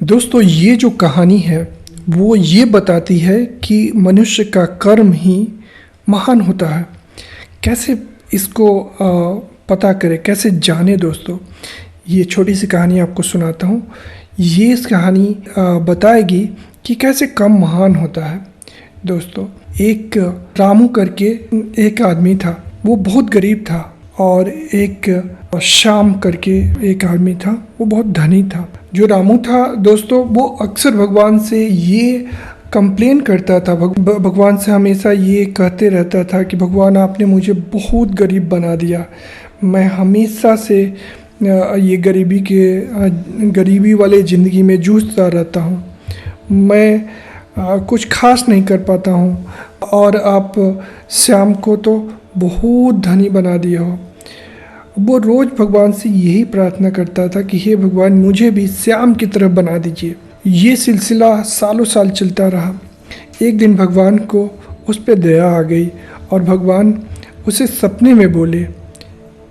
दोस्तों, ये जो कहानी है वो ये बताती है कि मनुष्य का कर्म ही महान होता है। कैसे इसको पता करें, कैसे जाने? दोस्तों, ये छोटी सी कहानी आपको सुनाता हूँ। ये इस कहानी बताएगी कि कैसे कर्म महान होता है। दोस्तों, एक रामू करके एक आदमी था। वो बहुत गरीब था। और एक श्याम करके एक आदमी था, वो बहुत धनी था। जो रामू था दोस्तों, वो अक्सर भगवान से ये कंप्लेन करता था, भगवान से हमेशा ये कहते रहता था कि भगवान, आपने मुझे बहुत गरीब बना दिया। मैं हमेशा से ये गरीबी वाले ज़िंदगी में जूझता रहता हूँ। मैं कुछ खास नहीं कर पाता हूँ और आप श्याम को तो बहुत धनी बना दिया हो। वो रोज़ भगवान से यही प्रार्थना करता था कि हे भगवान, मुझे भी श्याम की तरह बना दीजिए। ये सिलसिला सालों साल चलता रहा। एक दिन भगवान को उस पर दया आ गई और भगवान उसे सपने में बोले,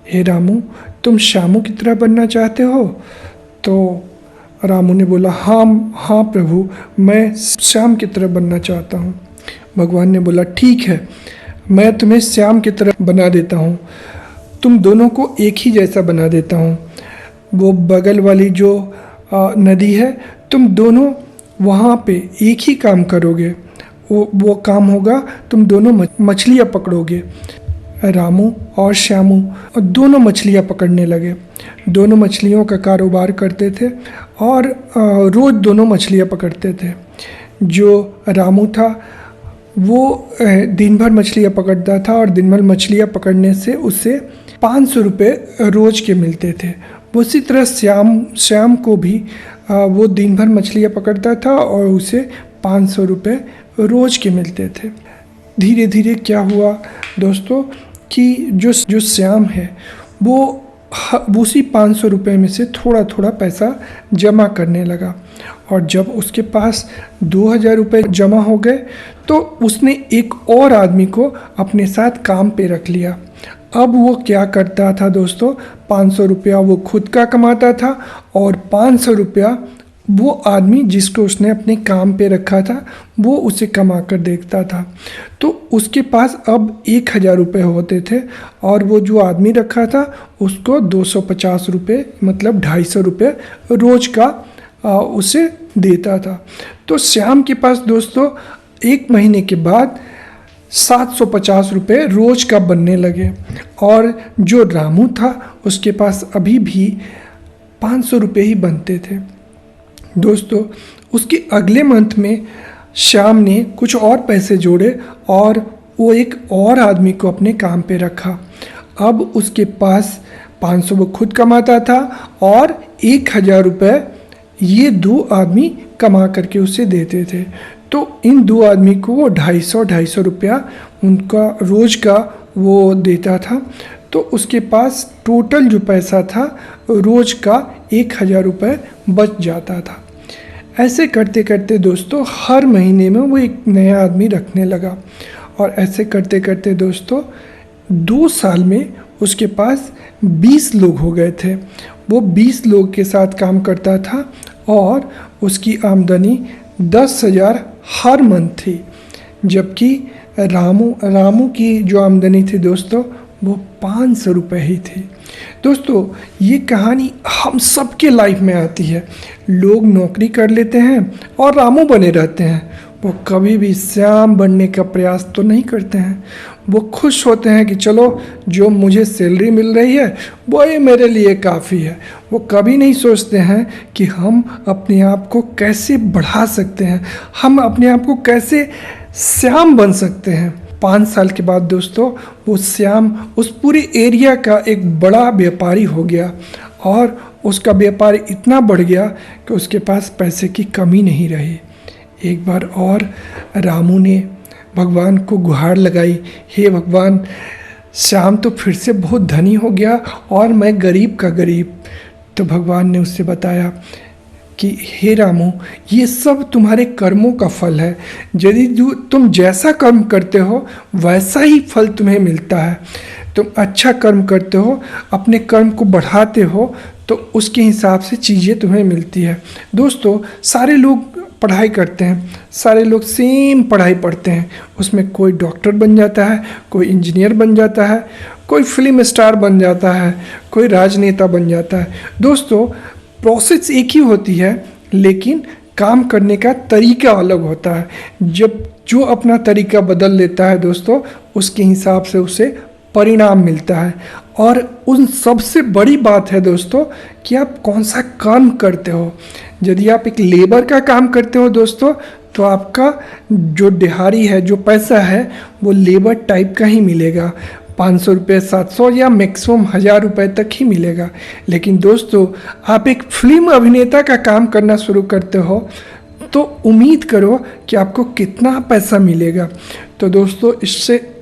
हे रामू, तुम श्यामू की तरह बनना चाहते हो? तो रामू ने बोला, हाँ प्रभु, मैं श्याम की तरह बनना चाहता हूँ। भगवान ने बोला, ठीक है, मैं तुम्हें श्याम की तरह बना देता हूँ। तुम दोनों को एक ही जैसा बना देता हूँ। वो बगल वाली जो नदी है, तुम दोनों वहाँ पे एक ही काम करोगे। वो काम होगा, तुम दोनों मछलियाँ पकड़ोगे। रामू और श्यामू दोनों मछलियाँ पकड़ने लगे। दोनों मछलियों का कारोबार करते थे और रोज़ दोनों मछलियाँ पकड़ते थे। जो रामू था वो दिन भर मछलियाँ पकड़ता था और दिन भर मछलियाँ पकड़ने से उसे 500 रुपये रोज़ के मिलते थे। उसी तरह श्याम को भी वो दिन भर मछलियाँ पकड़ता था और उसे 500 रुपये रोज़ के मिलते थे। धीरे धीरे क्या हुआ दोस्तों कि जो श्याम है वो उसी 500 रुपये में से थोड़ा थोड़ा पैसा जमा करने लगा। और जब उसके पास 2000 रुपये जमा हो गए तो उसने एक और आदमी को अपने साथ काम पे रख लिया। अब वो क्या करता था दोस्तों, 500 रुपया वो खुद का कमाता था और 500 रुपया वो आदमी जिसको उसने अपने काम पे रखा था वो उसे कमा कर देखता था। तो उसके पास अब 1000 रुपये होते थे और वो जो आदमी रखा था उसको 250 रुपये, मतलब 250 रुपये रोज़ का उसे देता था। तो श्याम के पास दोस्तों 1 महीने के बाद 750 रुपये रोज़ का बनने लगे। और जो रामू था उसके पास अभी भी 500 रुपये ही बनते थे। दोस्तों, उसके अगले मंथ में श्याम ने कुछ और पैसे जोड़े और वो एक और आदमी को अपने काम पे रखा। अब उसके पास 500 वो खुद कमाता था और 1000 रुपये ये 2 आदमी कमा करके उसे देते थे। तो इन 2 आदमी को वो 250 रुपया उनका रोज़ का वो देता था। तो उसके पास टोटल जो पैसा था रोज़ का 1000 रुपये बच जाता था। ऐसे करते करते दोस्तों हर महीने में वो एक नया आदमी रखने लगा। और ऐसे करते करते दोस्तों 2 साल में उसके पास 20 लोग हो गए थे। वो 20 लोग के साथ काम करता था और उसकी आमदनी 10,000 हर मंथ थी। जबकि रामू की जो आमदनी थी दोस्तों वो 500 रुपये ही थी। दोस्तों, ये कहानी हम सबके लाइफ में आती है। लोग नौकरी कर लेते हैं और रामू बने रहते हैं। वो कभी भी श्याम बनने का प्रयास तो नहीं करते हैं। वो खुश होते हैं कि चलो, जो मुझे सैलरी मिल रही है वो ये मेरे लिए काफ़ी है। वो कभी नहीं सोचते हैं कि हम अपने आप को कैसे बढ़ा सकते हैं, हम अपने आप को कैसे श्याम बन सकते हैं। 5 साल के बाद दोस्तों वो श्याम उस पूरे एरिया का एक बड़ा व्यापारी हो गया और उसका व्यापार इतना बढ़ गया कि उसके पास पैसे की कमी नहीं रही। एक बार और रामू ने भगवान को गुहार लगाई, हे भगवान, श्याम तो फिर से बहुत धनी हो गया और मैं गरीब का गरीब। तो भगवान ने उससे बताया कि हे रामू, ये सब तुम्हारे कर्मों का फल है। यदि तुम जैसा कर्म करते हो वैसा ही फल तुम्हें मिलता है। तुम अच्छा कर्म करते हो, अपने कर्म को बढ़ाते हो, तो उसके हिसाब से चीज़ें तुम्हें मिलती है। दोस्तों, सारे लोग पढ़ाई करते हैं, सारे लोग सेम पढ़ाई पढ़ते हैं, उसमें कोई डॉक्टर बन जाता है, कोई इंजीनियर बन जाता है, कोई फिल्म स्टार बन जाता है, कोई राजनेता बन जाता है। दोस्तों, प्रोसेस एक ही होती है, लेकिन काम करने का तरीका अलग होता है। जब जो अपना तरीका बदल लेता है दोस्तों, उसके हिसाब से उसे परिणाम मिलता है। और उन सबसे बड़ी बात है दोस्तों कि आप कौन सा काम करते हो। यदि आप एक लेबर का काम करते हो दोस्तों, तो आपका जो दिहाड़ी है, जो पैसा है, वो लेबर टाइप का ही मिलेगा। 500 रुपये, 700 या मैक्सिमम 1000 रुपये तक ही मिलेगा। लेकिन दोस्तों, आप एक फिल्म अभिनेता का काम करना शुरू करते हो तो उम्मीद करो कि आपको कितना पैसा मिलेगा। तो दोस्तों,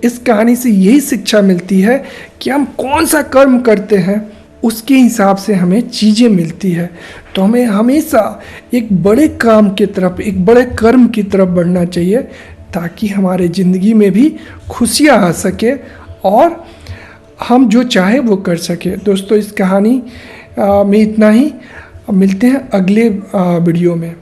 इस कहानी से यही शिक्षा मिलती है कि हम कौन सा कर्म करते हैं, उसके हिसाब से हमें चीज़ें मिलती है। तो हमें हमेशा एक बड़े काम की तरफ, एक बड़े कर्म की तरफ बढ़ना चाहिए, ताकि हमारे ज़िंदगी में भी खुशियाँ आ सके और हम जो चाहे वो कर सके। दोस्तों, इस कहानी में इतना ही। मिलते हैं अगले वीडियो में।